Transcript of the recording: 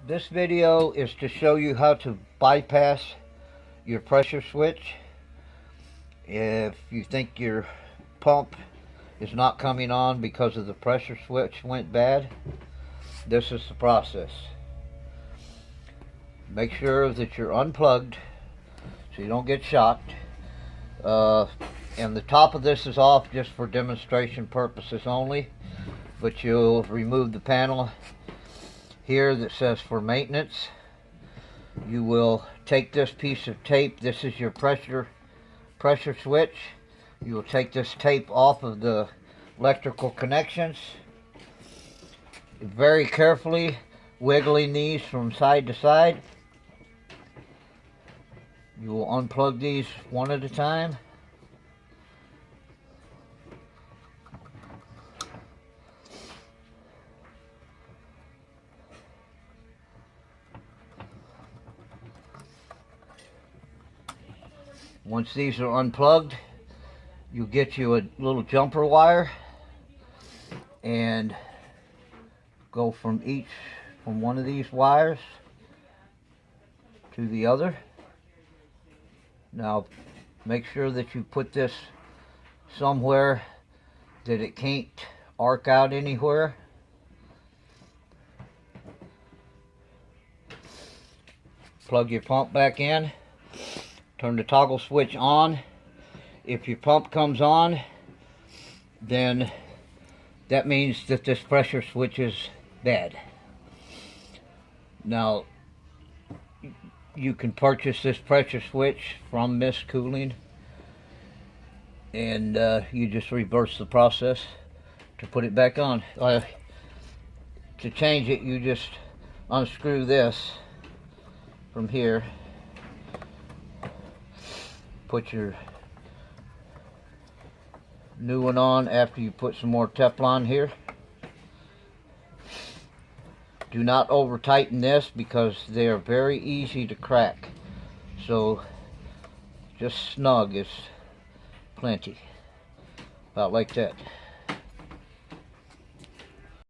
This video is to show you how to bypass your pressure switch. If you think your pump is not coming on because of the pressure switch went bad, this is the process. Make sure that you're unplugged so you don't get shocked. And the top of this is off just for demonstration purposes only, but you'll remove the panel here that says for maintenance. You will take this piece of tape. This is your pressure switch. You will take this tape off of the electrical connections, very carefully wiggling these from side to side. You will unplug these one at a time. Once these are unplugged, you'll get you a little jumper wire and go from one of these wires to the other. Now make sure that you put this somewhere that it can't arc out anywhere. Plug your pump back in. Turn the toggle switch on. If your pump comes on, then that means that this pressure switch is bad. Now, you can purchase this pressure switch from Mistcooling, and you just reverse the process to put it back on. To change it, you just unscrew this from here. Put your new one on after you put some more Teflon here. Do not over tighten this because they are very easy to crack. So just snug is plenty. About like that.